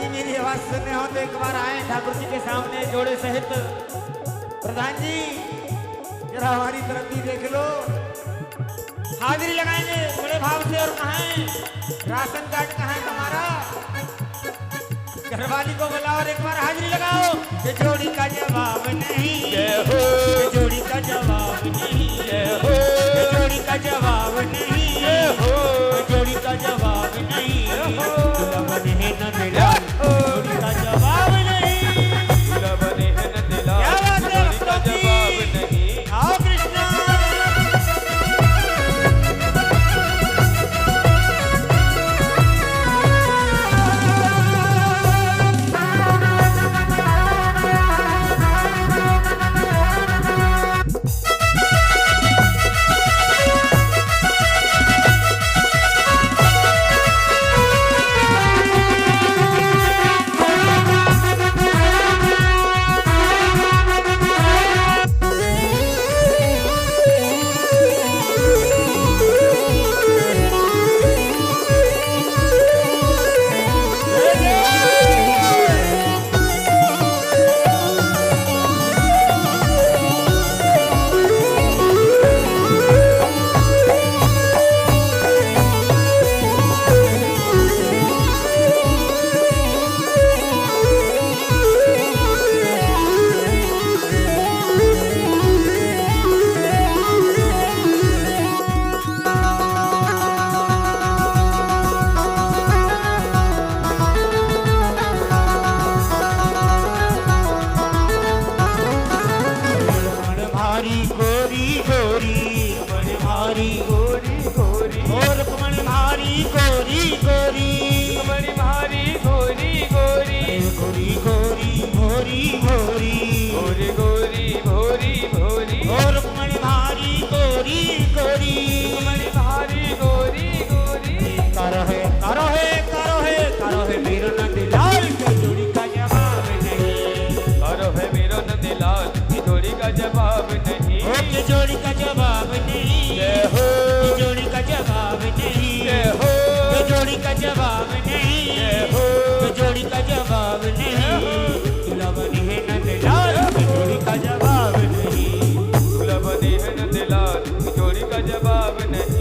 जी मेरी आवाज सुनने हो तो एक बार आए ठाकुर जी के सामने जोड़े सहित। प्रधान जी जरा हमारी तरफ भी देख लो, हाजिरी लगाएंगे बड़े भाव से। और कहाँ है राशन कार्ड, कहाँ है तुम्हारा? घरवाली को बुलाओ और एक बार हाजिरी लगाओ। ये जोड़ी का जवाब नहीं, ये जोड़ी का जवाब नहीं, ये जोड़ी का जवाब नहीं, ये जोड़ी का जवाब नहीं। दुल्हन है नंदलाल, जोड़ी का जवाब नहीं, दुल्हन है नंदलाल, जोड़ी का जवाब नहीं। आओ कृष्णा जोड़ी का जवाब नहीं, जोड़ी का जवाब नहीं, जोड़ी का जवाब नहीं, जोड़ी का जवाब नहीं। दुल्हन है नंदलाल, जोड़ी का जवाब नहीं, दुल्हन है नंदलाल, जोड़ी का जवाब नहीं।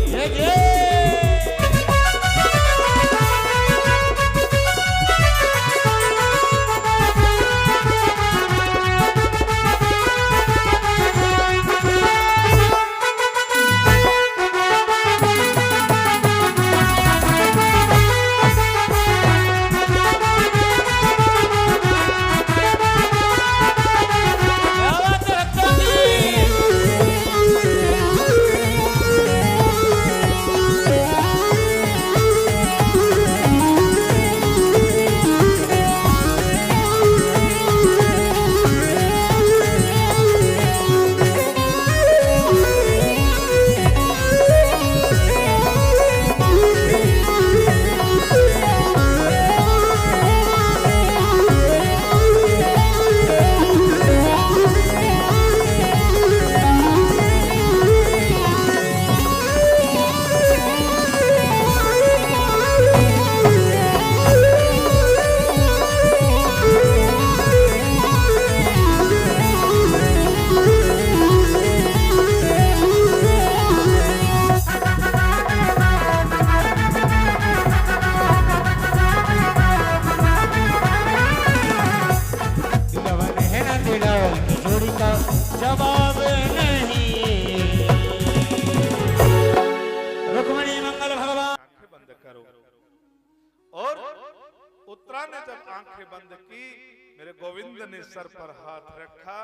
सर पर हाथ रखा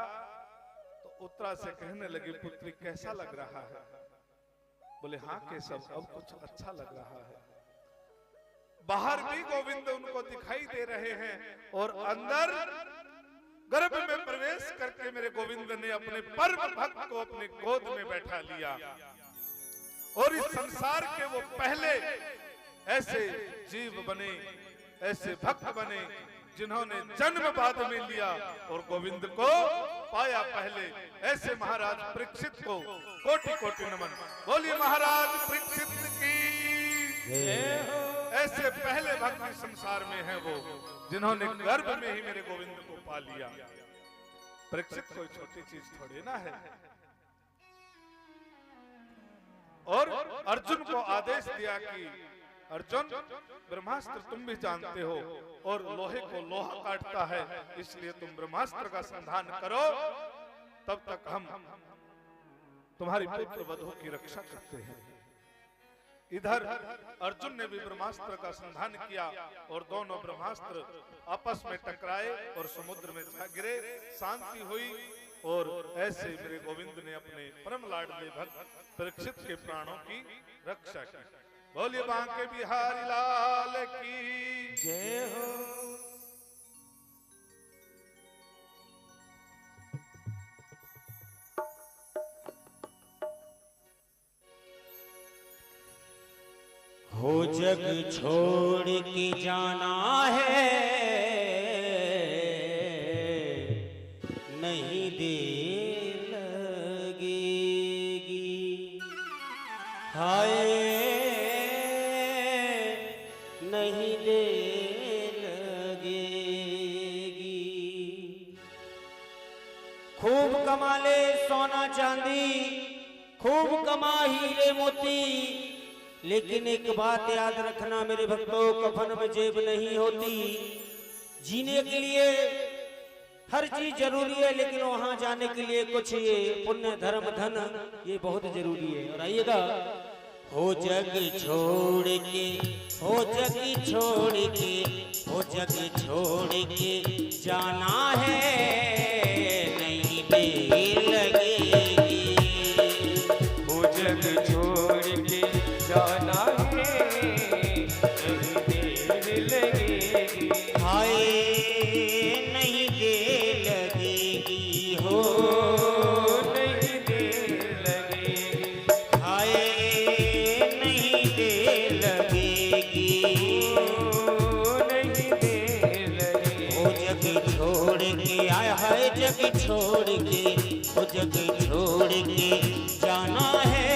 तो उत्तरा से कहने लगी, पुत्री कैसा लग रहा है? बोले हाँ केशव, अब कुछ अच्छा लग रहा है। बाहर भी गोविंद उनको दिखाई दे रहे हैं और अंदर गर्भ में प्रवेश करके मेरे गोविंद ने अपने परम भक्त को अपने गोद में बैठा लिया। और इस संसार के वो पहले ऐसे जीव बने, ऐसे भक्त बने जिन्होंने जन्म बाद में लिया और गोविंद को पाया पहले। ऐसे महाराज परीक्षित को कोटि कोटि नमन। बोलिए महाराज परीक्षित की। ऐसे पहले भक्त इस संसार में हैं वो जिन्होंने गर्भ में ही मेरे गोविंद को पा लिया। परीक्षित कोई छोटी चीज थोड़ी ना है। और अर्जुन को आदेश दिया कि अर्जुन, ब्रह्मास्त्र तुम भी जानते हो और लोहे को लोहा काटता है, इसलिए तुम ब्रह्मास्त्र का संधान करो, तब तक हम तुम्हारी पुत्र वधू की रक्षा करते हैं। इधर अर्जुन ने भी ब्रह्मास्त्र का संधान किया और दोनों ब्रह्मास्त्र आपस में टकराए और समुद्र में जा गिरे, शांति हुई। और ऐसे मेरे गोविंद ने अपने परम लाडले भक्त परीक्षित के प्राणों की रक्षा की। बोलिए बांके बिहारी लाल की जय हो। हो जग छोड़ के जाना है, नहीं देर लगेगी। हाय नहीं देर लगेगी। खूब कमा ले सोना चांदी, खूब कमा हीरे मोती, लेकिन एक बात याद रखना मेरे भक्तों, कफन में जेब नहीं होती। जीने के लिए हर चीज जरूरी है, लेकिन वहां जाने के लिए कुछ ये पुण्य धर्म धन ये बहुत जरूरी है। और आइएगा, हो जग छोड़ के, हो जग छोड़ के, हो जग छोड़ के जाना है, नहीं देर लगेगी। हो जग छोड़ के जाना है, नहीं देर लगेगी। हाय नहीं देर लगेगी। हो नहीं देर लगेगी। हाय नहीं देर लगेगी। हो नहीं देर लगेगी। हो जग छोड़ के आया है, जग छोड़ के, हो जग छोड़ के जाना है,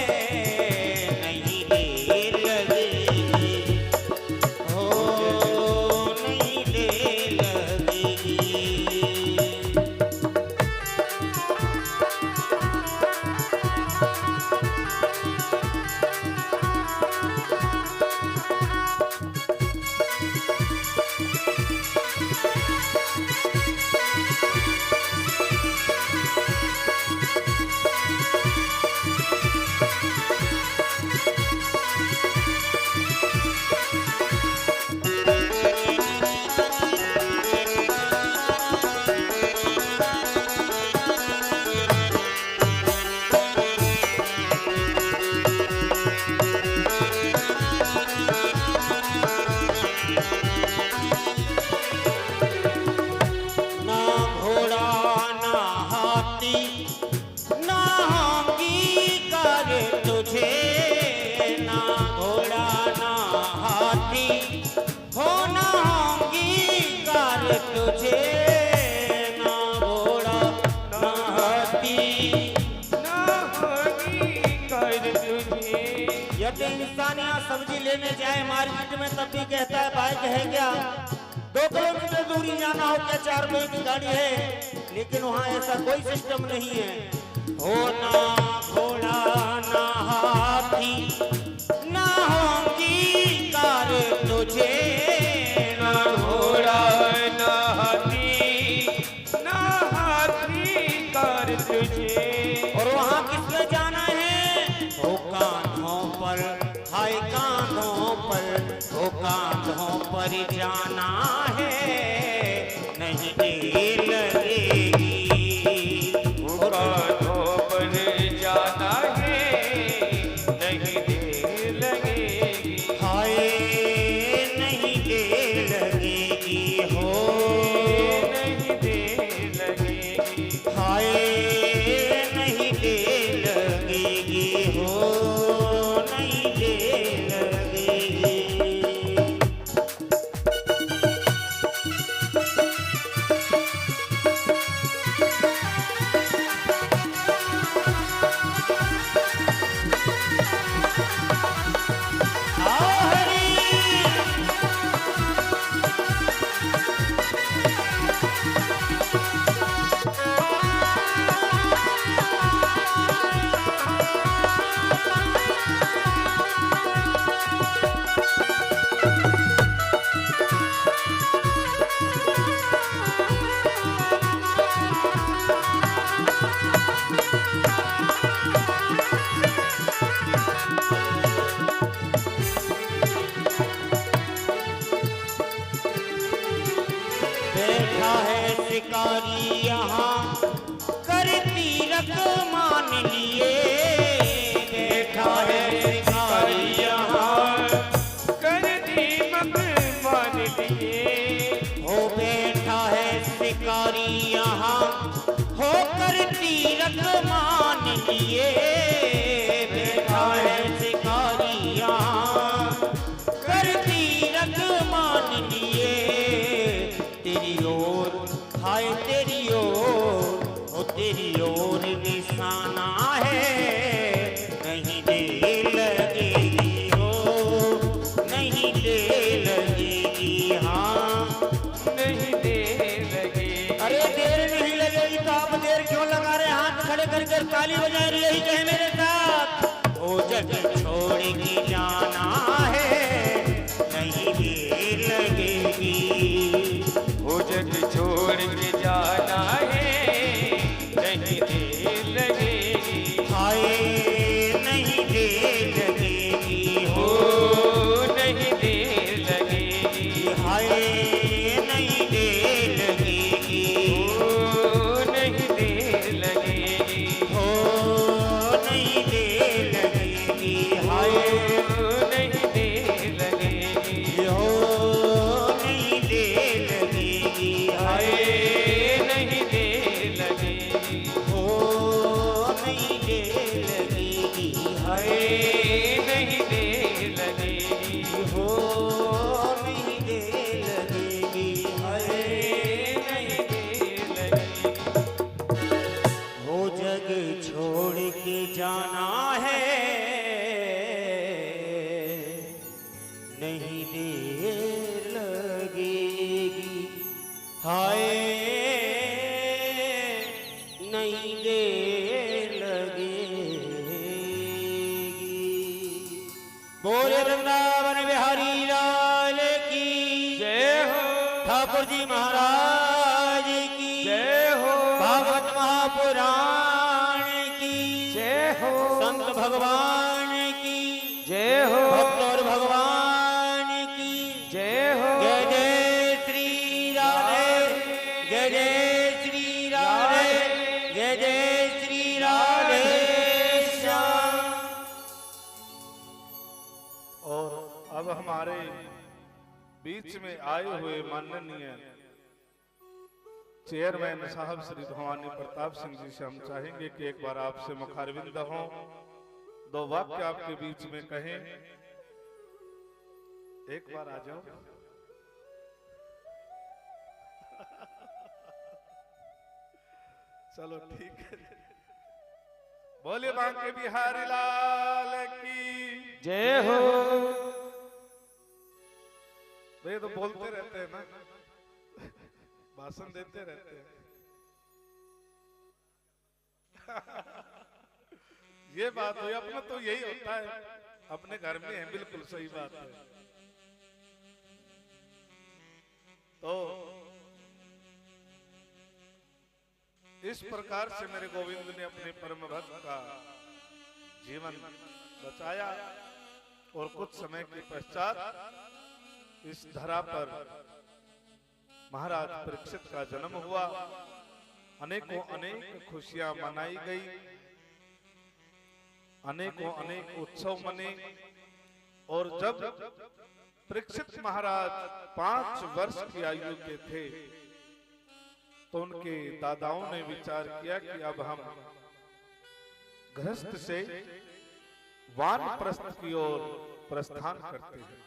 सब्जी लेने जाए मार्केट में तब भी कहता है बाइक है क्या, 2 किलोमीटर दूरी जाना हो क्या 4 महीने की गाड़ी है, लेकिन वहाँ ऐसा कोई सिस्टम नहीं है। हो ना घोड़ा ना हाथी ना होंगी कार तुझे, ना घोड़ा ना हाथी ना हाथी कार तुझे। और वहाँ किसमें जाना है? हो कांधों पर, हाय कांधों पर, हो कांधों पर जाना है, नहीं देर लगेगी। हो कांधों पर जाना है, नहीं देर लगेगी। हाय नहीं देर लगेगी। हो नहीं देर लगेगी। हाय नहीं देर लगेगी। हो नहीं देर लगेगी। शिकारी यहाँ करती रख मान लिए, बैठा है शिकारी यहाँ करती मक मान लिए। हो बैठा है शिकारी यहाँ हो करती रख मान लिए, बैठा है शिकारी यहाँ करती रख मान लिए। तेरी ओर हाय तेरी ओर ओ तेरी ओर निशाना है, नहीं दे लगेगी हो नहीं दे लगेगी। हाँ नहीं दे लगे। अरे देर नहीं लगेगी तो आप देर क्यों लगा रहे, हाथ खड़े करके ताली बजा रही, यही कहे मेरे साथ। ओ जग छोड़ के जाना है नहीं देर लगेगी, वो जग छोड़ के जाना है नहीं देर लगेगी। हाय नहीं देर लगेगी हो हो नहीं देर लगेगी। हाय नहीं देर लगेगी हो नहीं देर लगेगी। हो नहीं देर लगेगी। हाय हो नहीं देर लगेगी। हो नहीं देर लगेगी। हाय नहीं देर लगेगी। हो नहीं देर लगेगी। हाय नहीं देर लगेगी। हो नहीं देर लगेगी। हाय नहीं देर लगेगी। वो जग छोड़ के जाना है नहीं देर लगेगी। हाय नहीं देर लगेगी। बोले वृंदावन बिहारी लाल की जय हो। ठाकुर जी महाराज की जय हो। भागवत महापुराण की जय हो। संत भगवान की जय हो। भक्त और भगवान की जय हो। जय जय श्री राधे जय जय श्री राधे जय जय श्री राधे श्याम। और अब हमारे बीच में आए हुए माननीय चेयरमैन साहब श्री भवानी प्रताप सिंह जी से हम चाहेंगे कि एक बार आपसे मुखारविंद हों, दो वाक्य आपके बीच में कहें। एक बार आ जाओ। चलो ठीक है। बोले बांके बिहारी लाल की जय हो। वे तो बोलते रहते हैं ना, भाषण देते रहते हैं। ये बात हुई, अपना तो यही होता है, अपने घर में है, बिल्कुल सही बात है। तो इस प्रकार से मेरे गोविंद ने अपने परम भक्त का जीवन बचाया और कुछ समय के पश्चात इस धरा पर महाराज परीक्षित का जन्म हुआ। अनेकों अनेक खुशियां मनाई गई, अनेकों अनेक उत्सव मने। और जब परीक्षित महाराज 5 वर्ष की आयु के थे तो उनके दादाओं ने विचार किया कि अब हम गृहस्थ से वानप्रस्थ की ओर प्रस्थान करते हैं।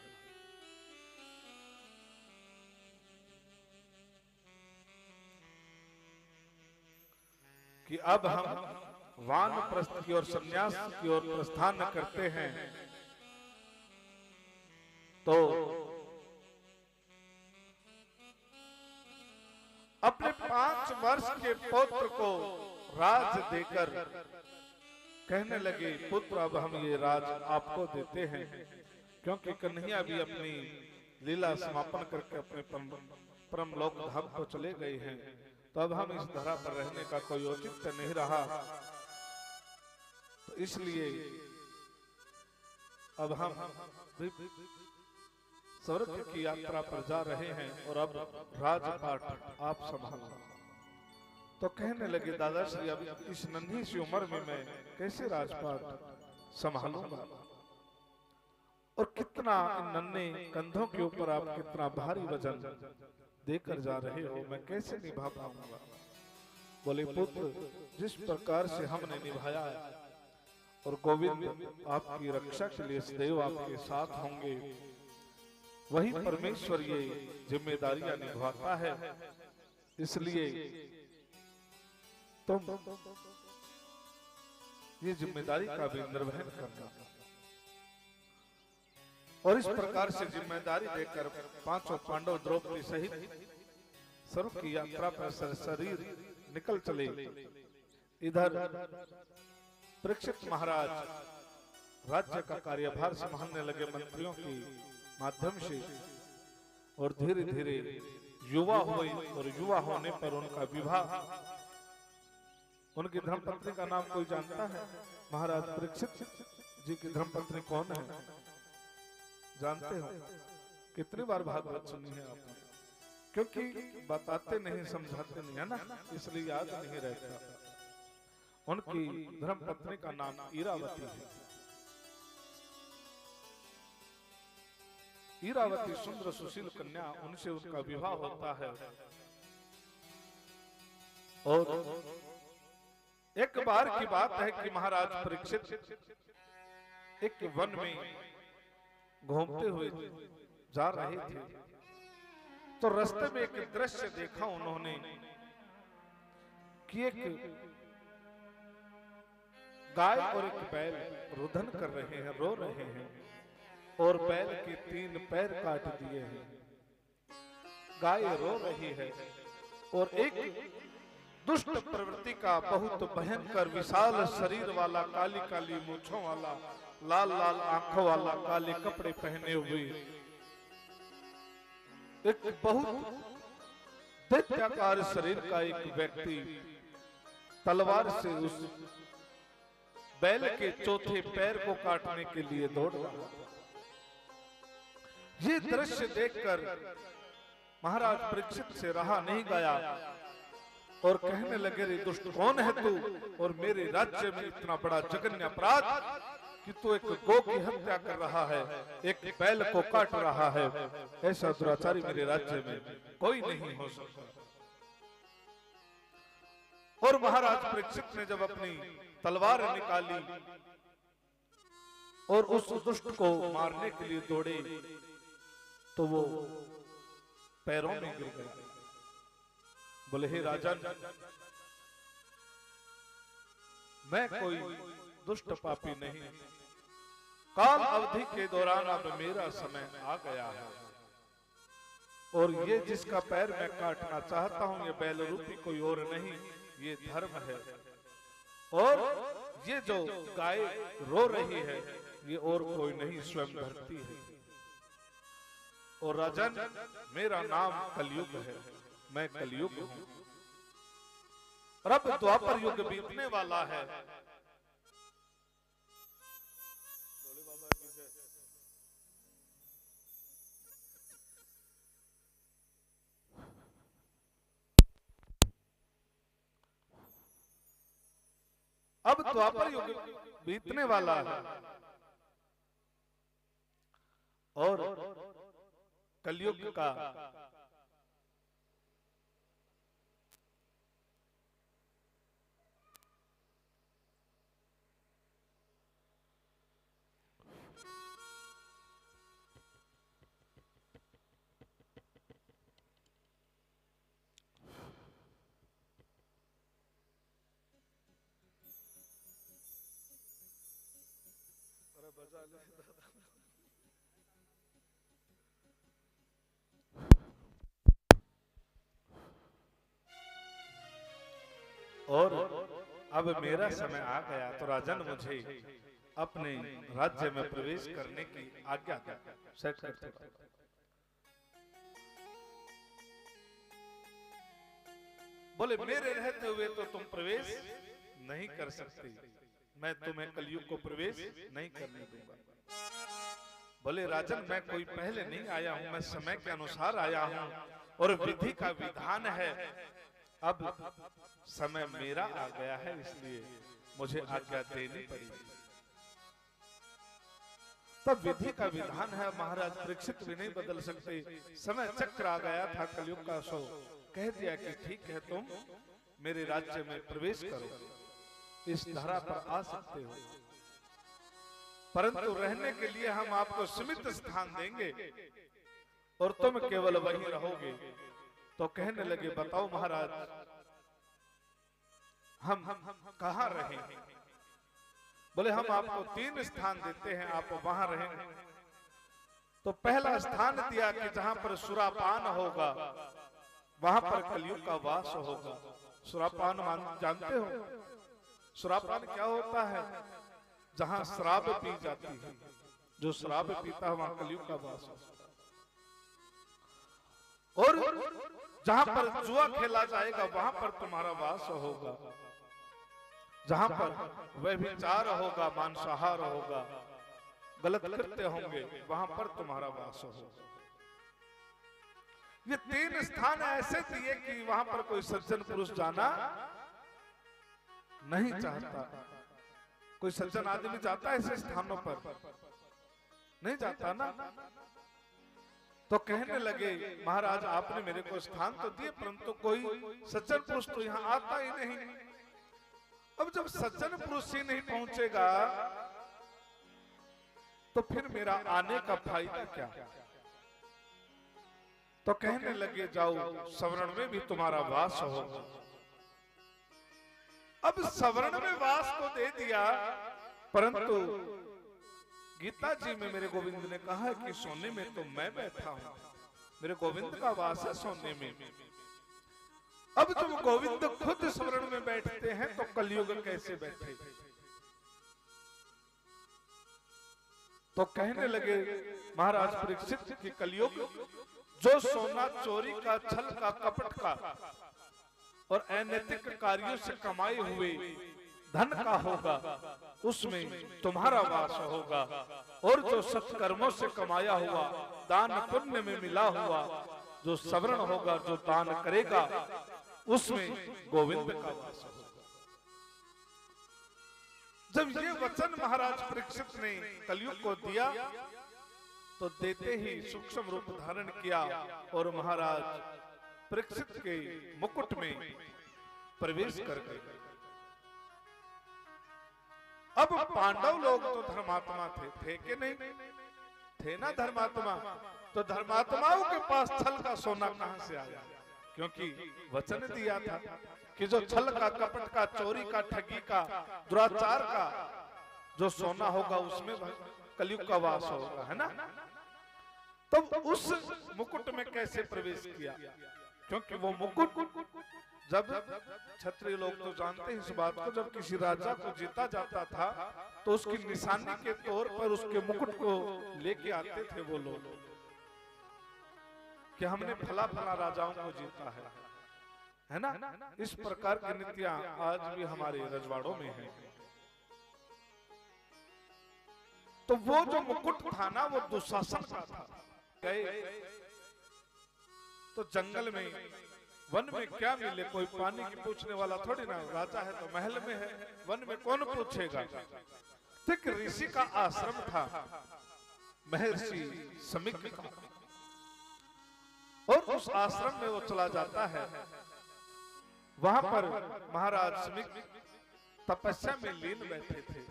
कि अब हम वानप्रस्थ की ओर, संन्यास की ओर प्रस्थान करते हैं। तो अपने 5 वर्ष के पुत्र को राज देकर कहने लगे, पुत्र अब हम ये राज आपको देते हैं, क्योंकि कन्हैया भी अपनी लीला समापन करके अपने परम लोक धाम को चले गए हैं। तो अब हम इस धरा पर रहने का कोई औचित्य नहीं रहा, तो इसलिए अब हम स्वर्ग की यात्रा पर जा रहे हैं और अब राजपाट आप संभालना। तो कहने लगे दादाश्री अब इस नन्ही सी उम्र में मैं कैसे राजपाट संभालूंगा, और कितना इन नन्हे कंधों के ऊपर आप कितना भारी वजन देकर जा रहे हो, मैं कैसे निभा पाऊंगा। बोले पुत्र, जिस प्रकार से हमने निभाया है और गोविंद आपकी रक्षा के लिए सदैव आपके साथ होंगे, वही परमेश्वर ये जिम्मेदारियां निभाता है, इसलिए तुम ये जिम्मेदारी का भी निर्वहन करना। और इस प्रकार से जिम्मेदारी देकर पांचों पांडव द्रौपदी सहित सर्व की यात्रा पर शरीर निकल चले। इधर परीक्षित महाराज राज्य का कार्यभार संभालने लगे मंत्रियों के माध्यम से, और धीरे धीरे युवा हुए, और युवा होने पर उनका विवाह। उनकी धर्मपत्नी का नाम कोई जानता है? महाराज परीक्षित जी की धर्मपत्नी कौन है, जानते हो? कितनी बार भागवत सुनी है आपने? क्योंकि बताते नहीं, समझाते नहीं, है ना, इसलिए याद नहीं रहता। उनकी धर्मपत्नी का नाम ईरावती है। ईरावती सुंदर सुशील कन्या, उनसे उनका विवाह होता है। और एक बार की बात है कि महाराज परीक्षित एक वन में घूमते हुए जा रहे थे, तो रास्ते में एक दृश्य देखा उन्होंने कि एक गाय और एक बैल रुदन कर रहे हैं, रो रहे हैं, और बैल के 3 पैर काट दिए हैं। गाय रो रही है, और एक दुष्ट प्रवृत्ति का बहुत भयंकर विशाल शरीर वाला, काली काली मूंछों वाला, लाल लाल आंखों वाला, काले कपड़े पहने हुए एक बहुत दैत्याकार शरीर का एक व्यक्ति तलवार से उस बैल के चौथे पैर को काटने के लिए दौड़ रहा था। ये दृश्य देखकर महाराज परीक्षित से रहा नहीं गया, और कहने लगे, रे दुष्ट, कौन है तू, और मेरे राज्य में इतना बड़ा जघन्य अपराध कि तू एक गौ की हत्या कर रहा है, एक बैल को काट रहा है। ऐसा दुराचारी मेरे राज्य में कोई नहीं हो सकता। और महाराज परीक्षित ने जब अपनी तलवार निकाली और उस दुष्ट को मारने के लिए दौड़े, तो वो पैरों में गिर गया। बोले, हे राजन, मैं कोई दुष्ट पापी नहीं, काल अवधि के दौरान अब मेरा समय आ गया है, और ये जिसका पैर मैं काटना चाहता हूं, ये बैल रूपी कोई और नहीं, ये धर्म है। और ये जो गाय रो रही है, ये और कोई नहीं, स्वयं धरती है। और राजन, मेरा नाम कलयुग है, मैं कलयुग हूं, और अब द्वापर युग बीतने वाला है। अब द्वापर युग बीतने वाला है, और कलयुग का और अब मेरा समय आ गया, तो राजन मुझे अपने राज्य में प्रवेश करने की आज्ञा कर। सेट करते बोले, मेरे रहते हुए तो तुम प्रवेश नहीं कर सकते, मैं तुम्हें कलयुग को प्रवेश नहीं करने दूंगा। बोले, राजन, मैं कोई पहले नहीं आया हूं, मैं समय के अनुसार आया हूं, और विधि का विधान है अब समय मेरा आ गया है, इसलिए मुझे आज्ञा देनी पड़ी। तब विधि का विधान है, महाराज परीक्षित भी नहीं बदल सकते। समय चक्र आ गया था कलयुग का, सो कह दिया कि ठीक है, तुम मेरे राज्य में प्रवेश करो, इस धरा पर आ सकते हो, परंतु रहने के लिए हम आपको सीमित स्थान देंगे और तुम केवल वहीं रहोगे। तो कहने लगे, बताओ महाराज, हम कहाँ रहें? बोले, हम आपको 3 स्थान देते हैं, आप वहां रहेंगे। तो पहला स्थान दिया कि जहां पर सुरापान होगा, वहां पर कलयुग का वास होगा। सुरापान जानते हो? सुरापान क्या होता है? जहां शराब पी जाती है, जो शराब पीता है वहां कलयुग का वास होगा। और जहां पर जुआ खेला जाएगा वहां पर तुम्हारा वास होगा। जहां पर व्यभिचार होगा, मांसाहार होगा, गलत कृत्य होंगे, वहां पर तुम्हारा वास होगा। ये 3 स्थान ऐसे दिए कि वहां पर कोई सज्जन पुरुष जाना नहीं चाहता। कोई सज्जन आदमी जाता है ऐसे स्थानों पर? नहीं जाता ना। तो कहने लगे, महाराज आपने मेरे को स्थान तो दिए, परंतु कोई सज्जन पुरुष तो यहाँ आता ही नहीं। अब जब सज्जन पुरुष ही नहीं पहुंचेगा तो फिर मेरा आने का फायदा क्या? तो कहने लगे, जाओ, सवर्ण में भी तुम्हारा वास होगा। अब सवर्ण में वास को दे दिया, परंतु गीता जी में मेरे गोविंद ने कहा है कि सोने में तो मैं बैठा हूं, मेरे गोविंद का वास है सोने में। अब जब गोविंद खुद स्वर्ण में बैठते हैं तो कलयुग कैसे बैठे? तो कहने लगे महाराज परीक्षित कि कलयुग जो सोना चोरी का, छल का, कपट का और अनैतिक कार्यों से कमाए हुए धन का होगा, उसमें तुम्हारा वास होगा। और जो सत्कर्मों से कमाया हुआ, दान पुण्य में मिला हुआ जो सवर्ण होगा, जो दान करेगा, उसमें गोविंद का वास होगा। जब ये वचन महाराज परीक्षित ने कलयुग को दिया तो देते ही सूक्ष्म रूप धारण किया और महाराज परीक्षित के मुकुट में प्रवेश कर गए। अब पांडव लोग तो धर्मात्मा थे कि नहीं? थे ना धर्मात्मा। तो धर्मात्माओं के पास छल का सोना कहां से आया? क्योंकि वचन दिया था कि जो छल का, कपट का, चोरी का, ठगी का, दुराचार का जो सोना होगा उसमें कलयुग का वास होगा, है ना। तब उस मुकुट में कैसे प्रवेश किया? क्योंकि वो मुकुट जब क्षत्रिय लोग तो जानते हैं इस बात को, जब किसी राजा को जीता जाता था तो उसकी निशानी के तौर पर उसके मुकुट को लेके आते थे वो लोग कि हमने फला फला राजाओं को जीता है ना। इस प्रकार की नीतियां आज भी हमारे रजवाड़ों में है। तो वो जो मुकुट था ना, वो दुशासन का था। गए तो जंगल में, वन में क्या मिले? कोई पानी की पूछने वाला थोड़ी ना, राजा है तो महल में है, वन में कौन पूछेगा? ठीक ऋषि का आश्रम था, महर्षि समीक का, और उस आश्रम में वो चला जाता है। वहां पर महाराज समीक तपस्या में लीन बैठे थे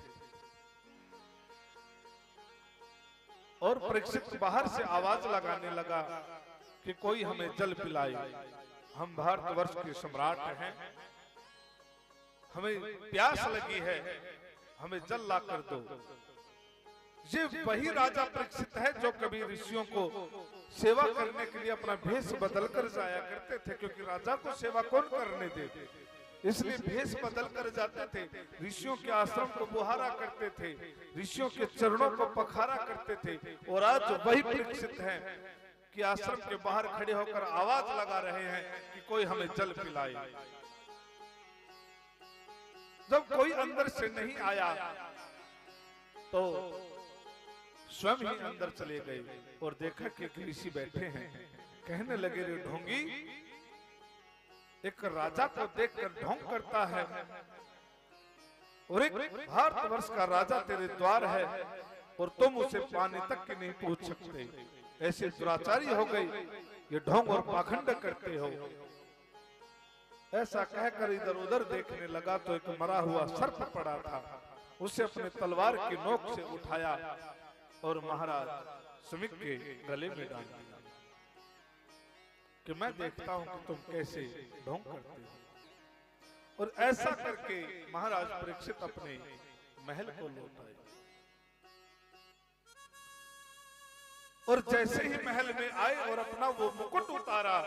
और परीक्षित बाहर से आवाज लगाने लगा कि कोई हमें जल पिलाए, हम भारतवर्ष के सम्राट हैं, हमें प्यास लगी है, हमें जल ला कर दो। ये वही राजा परीक्षित है जो कभी ऋषियों को सेवा करने के लिए अपना भेष बदल कर जाया करते थे, क्योंकि राजा को सेवा कौन करने देते, इसलिए भेष बदल कर जाते थे, ऋषियों के आश्रम को बुहारा करते थे, ऋषियों के चरणों को पखारा करते थे। और आज वही परीक्षित हैं कि आश्रम के बाहर खड़े होकर आवाज लगा रहे हैं कि कोई हमें जल पिलाए। जब कोई अंदर से नहीं आया तो स्वयं ही अंदर चले गए और देखा कि ऋषि बैठे हैं। कहने लगे, रे ढोंगी, एक राजा को देखकर ढोंग करता है और एक भारतवर्ष का राजा तेरे द्वार है और तुम उसे पानी तक की नहीं पूछ सकते, ऐसे दुराचारी हो गई, ये ढोंग और पाखंड करते हो। ऐसा कहकर इधर उधर देखने लगा तो एक मरा हुआ सर्प पड़ा था, उसे अपने तलवार की नोक से उठाया और महाराज सुमित के गले में डाल दिया कि मैं देखता हूं कि तुम कैसे ढोंग करते हो। और ऐसा करके महाराज परीक्षित अपने महल को लौट आए। और जैसे ही महल में आए और अपना वो मुकुट उतारा,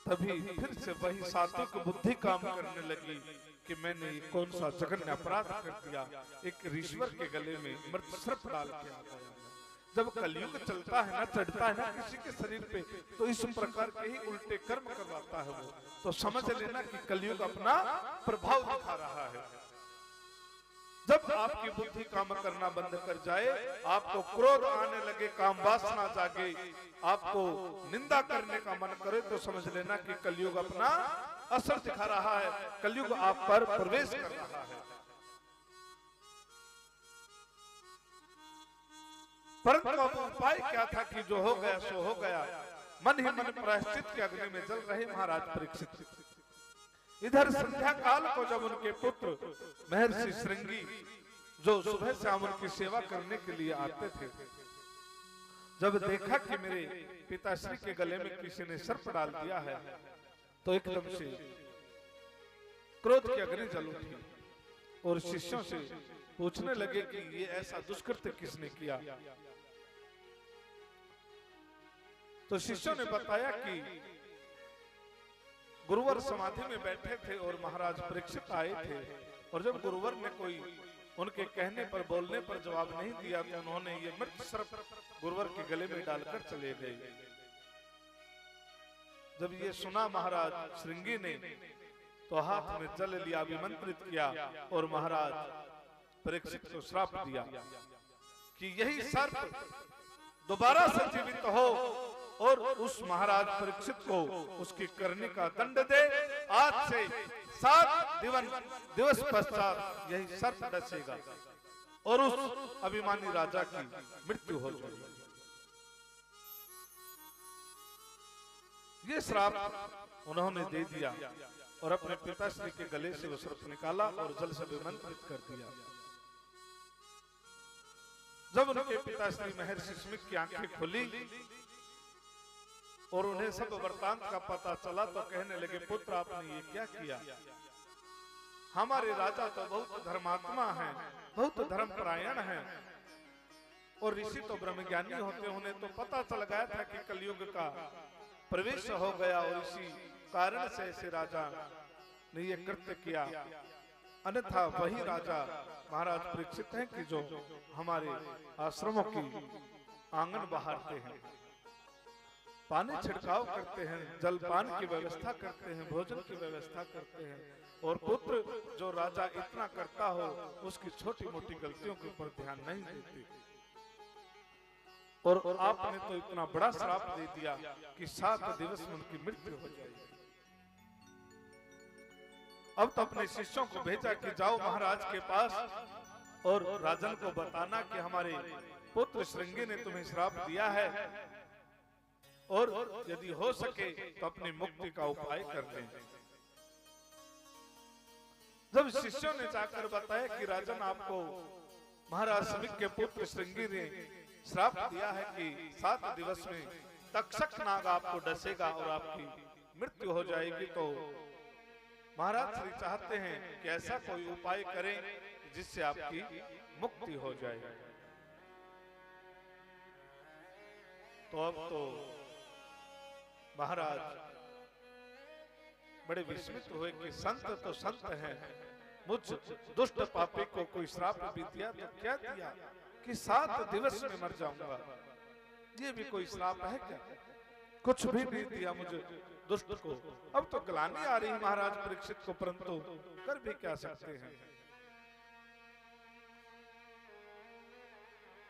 तभी फिर से वही सात्विक बुद्धि काम करने लगी कि मैंने कौन सा जघन्य अपराध कर दिया, एक ऋषिवर के गले में मृत सर्प डाल के आ गया। जब कलयुग चलता है ना, चढ़ता है ना किसी के शरीर पे, तो इस प्रकार के ही उल्टे कर्म करवाता है वो, तो समझ लेना कि कलयुग अपना प्रभाव दिखा रहा है। जब आपकी बुद्धि काम करना बंद कर जाए, आपको क्रोध आने लगे, काम वासना जागे, आपको निंदा करने का मन करे, तो समझ लेना कि कलयुग अपना असर दिखा रहा है, कलयुग आप पर प्रवेश कर रहा है। परंतु अब उपाय क्या था कि जो हो गया सो हो गया। मन ही मन प्रायश्चित के अग्नि में जल रहे महाराज परीक्षित। इधर संध्या काल को जब उनके पुत्र महर्षि श्रृंगी, जो सुबह शाम उनकी सेवा करने के लिए आते थे, जब देखा कि मेरे पिताश्री के गले में किसी ने सर्प डाल दिया है, तो एकदम से क्रोध की अग्नि जल उठी और शिष्यों से पूछने लगे कि ये ऐसा दुष्कृत्य किसने किया। तो शिष्यों ने बताया कि गुरुवर समाधि में बैठे थे और महाराज परीक्षित आए थे, और जब गुरुवर ने कोई उनके कहने पर बोलने पर जवाब नहीं दिया, तो उन्होंने ये मृत सर्प गुरुवर के गले में डालकर चले गए। जब ये सुना महाराज श्रृंगी ने, तो हाथ में जल लिया, अभिमंत्रित किया और महाराज परीक्षित को श्राप दिया कि यही सर्प दोबारा से जीवित हो और उस महाराज परीक्षित को उसकी करनी का दंड दे। आज से 7 दिवस पश्चात यही सर्प डसेगा और उस अभिमानी राजा की मृत्यु हो जाएगी। ये श्राप उन्होंने दे दिया और अपने पिताश्री के गले से वो सर्प निकाला और जल से अभिमंत्रित कर दिया। जब उनके पिताश्री महर्षि सुमित की आंखें खुली और उन्हें सब वृत्तांत का पता चला, तो कहने लगे, पुत्र आपने ये क्या किया? हमारे राजा तो बहुत धर्मात्मा हैं, बहुत धर्मपरायण हैं, और ऋषि तो ब्रह्मज्ञानी होते, उन्हें तो पता चल गया था कि कलयुग का प्रवेश हो गया और इसी कारण से ऐसे राजा ने ये कृत्य किया। अन्यथा वही राजा महाराज परीक्षित हैं कि जो हमारे आश्रमों की आंगन बहारते हैं, पानी छिड़काव करते हैं, जलपान की व्यवस्था करते हैं, भोजन की व्यवस्था करते हैं, और पुत्र जो राजा इतना करता हो उसकी छोटी मोटी गलतियों के ऊपर ध्यान नहीं देते। और आपने तो इतना बड़ा श्राप दे दिया कि 7 दिवस में उनकी मृत्यु हो जाएगी। अब तो अपने शिष्यों को भेजा कि जाओ महाराज के पास और राजन को बताना कि हमारे पुत्र श्रृंगी ने तुम्हें श्राप दिया है, और यदि हो सके तो अपनी मुक्ति का उपाय कर दें। जब शिष्यों ने जाकर बताया कि राजन आपको महाराज सुमित के पुत्र श्रृंगी ने श्राप दिया है कि 7 दिवस में तक्षक नाग आपको डसेगा और आपकी मृत्यु हो जाएगी, तो महाराज श्री चाहते हैं कि ऐसा कोई उपाय करें जिससे आपकी मुक्ति हो जाए। तो अब तो महाराज बड़े विस्मित हुए कि संत तो संत हैं, मुझ दुष्ट पापी को कोई श्राप भी दिया तो क्या दिया कि 7 दिवस में मर जाऊंगा। ये भी कोई श्राप है क्या? कुछ भी नहीं दिया मुझे दुष्ट को। अब तो ग्लानि आ रही महाराज परीक्षित को, परंतु कर भी क्या सकते हैं।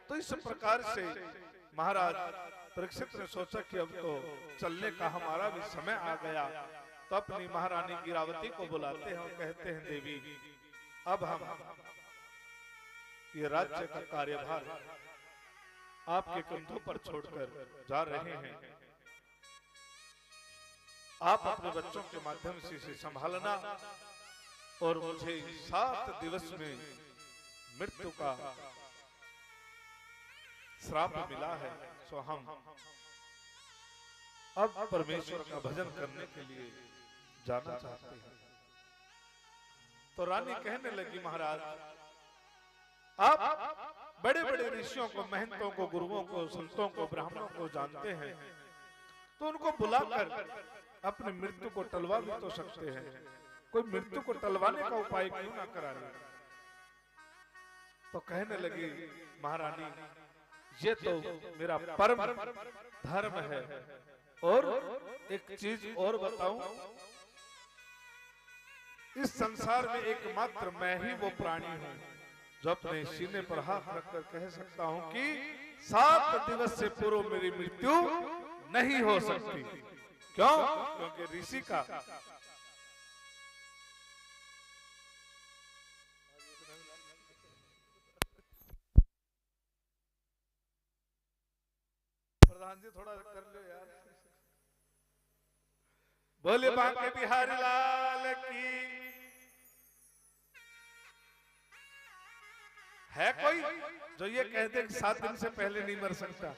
तो इस प्रकार से महाराज परीक्षित ने सोचा कि अब तो चलने का हमारा भी समय आ गया, तो अपनी महारानी गिरावती को बुलाते हैं और कहते हैं देवी अब हम ये राज्य का कार्यभार आपके कंधों पर छोड़कर जा रहे हैं। आप अपने बच्चों के माध्यम से इसे संभालना और मुझे 7 दिवस में मृत्यु का श्राप मिला है, सो हम अब परमेश्वर का भजन करने के लिए जाना चाहते हैं। तो रानी कहने लगी महाराज आप बड़े बड़े ऋषियों को, महंतों को, गुरुओं को, संतों को, ब्राह्मणों को जानते हैं, तो उनको बुलाकर अपनी मृत्यु को टलवा भी तो सकते हैं। कोई मृत्यु को टलवाने का उपाय क्यों ना करा ले। तो कहने लगी महारानी ये तो मेरा परम धर्म है, और एक चीज और बताऊं, इस संसार में एकमात्र मैं ही वो प्राणी हूं जो अपने सीने पर हाथ रखकर कह सकता हूं कि 7 दिवस से पूर्व मेरी मृत्यु नहीं हो सकती। क्यों? क्योंकि ऋषि का प्रधान जी थोड़ा कर लो यार। बोले बांके बिहारी लाल की। है कोई जो ये कहते कि 7 दिन से पहले नहीं मर सकता?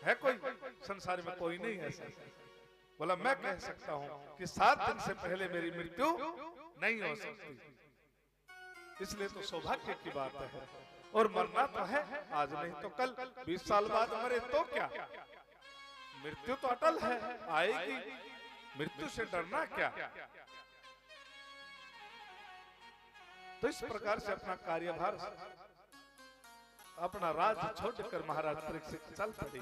है कोई? संसार में कोई नहीं ऐसा। बोला मैं कह सकता हूं कि 7 दिन से पहले मेरी मृत्यु नहीं हो सकती। इसलिए तो सौभाग्य की बात है, और मरना तो है आज नहीं तो कल, 20 साल बाद मरे तो क्या, मृत्यु तो अटल है, आएगी। मृत्यु से डरना क्या? तो इस प्रकार से अपना कार्यभार, अपना राज छोड़कर महाराज परीक्षित चल पड़े।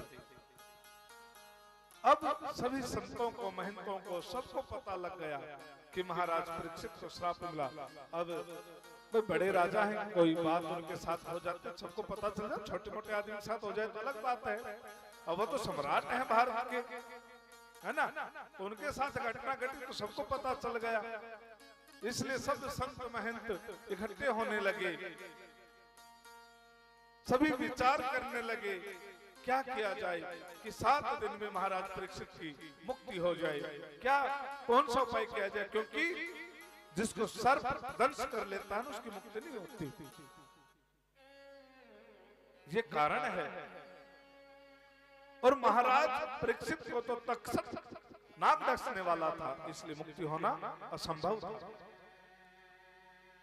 अब सभी संतों को, महंतों को, सबको पता लग गया कि महाराज परीक्षित को श्राप मिला। अब कोई बड़े राजा हैं, कोई बात उनके साथ हो जाती है, सबको पता चल जाए। छोटे मोटे आदमी के साथ हो जाए तो अलग बात है, अब वो तो सम्राट है भारत के, है ना, उनके साथ घटना घटी तो सबको पता चल गया। इसलिए सब संत महंत इकट्ठे होने लगे, सभी विचार करने लगे क्या किया जाए कि 7 दिन में महाराज परीक्षित की मुक्ति हो जाए। क्या कौन सा उपाय किया जाए, क्योंकि जिसको सर्प दंश कर लेता है उसकी मुक्ति नहीं होती। ये कारण है। और महाराज परीक्षित को तो तक्षक नाग डसने वाला था, इसलिए मुक्ति होना असंभव था।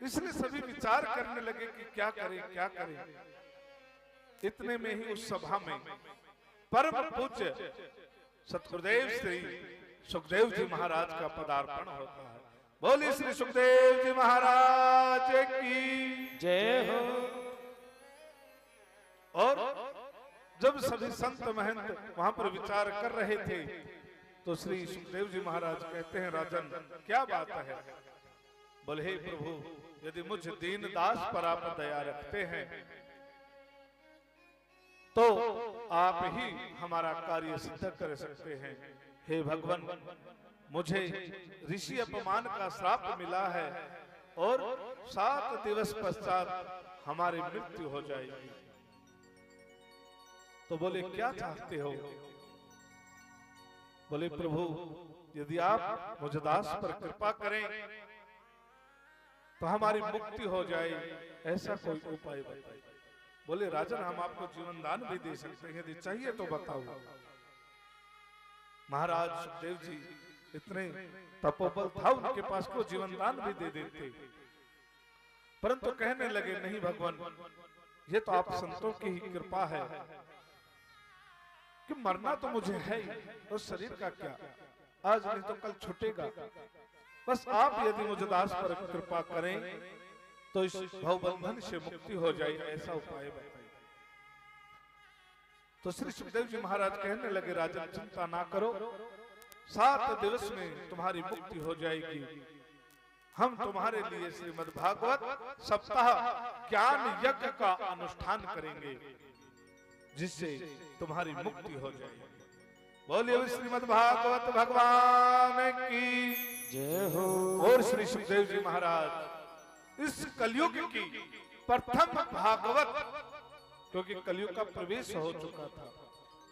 इसलिए सभी विचार करने लगे कि क्या करें क्या करें। इतने में ही उस सभा में परम पूज्य सतगुरुदेव श्री सुखदेव जी महाराज का पदार्पण होता है। बोलिए श्री सुखदेव जी महाराज की जय हो। और जब सभी संत महंत वहां पर विचार कर रहे थे तो श्री सुखदेव जी महाराज कहते हैं राजन क्या बात है। बोले हे प्रभु, यदि मुझ दीन दास पर आप दया रखते हैं तो आप ही हमारा कार्य सिद्ध कर सकते हैं। हे भगवान, मुझे ऋषि अपमान का श्राप मिला है और 7 दिवस पश्चात हमारी मृत्यु हो जाएगी। तो बोले क्या चाहते हो? बोले प्रभु, यदि आप मुझ दास पर कृपा करें तो हमारी मुक्ति हो जाए, ऐसा कोई उपाय बताइए। बोले राजन, हम आपको जीवन दान भी दे सकते हैं, यदि चाहिए तो बताओ। महाराज सुखदेव जी इतने तपोबल था उनके पास, को जीवन दान भी दे देते, परंतु कहने लगे नहीं भगवान, ये तो आप संतों की ही कृपा है कि मरना तो मुझे है ही, और शरीर का क्या, आज नहीं तो कल छूटेगा। बस आप यदि मुझे दास पर कृपा करें तो इस भवबंधन से मुक्ति हो जाए, ऐसा उपाय बताइए। तो श्री सुखदेव जी महाराज कहने लगे राजन चिंता ना करो, 7 दिवस में तुम्हारी मुक्ति हो जाएगी। हम तुम्हारे लिए श्रीमद् भागवत सप्ताह ज्ञान यज्ञ का अनुष्ठान करेंगे जिससे तुम्हारी मुक्ति हो जाएगी। बोलिए श्रीमद् भागवत भगवान की जय हो। और श्री सुखदेव जी महाराज इस कलयुग की प्रथम भागवत, क्योंकि कलयुग का प्रवेश हो चुका था,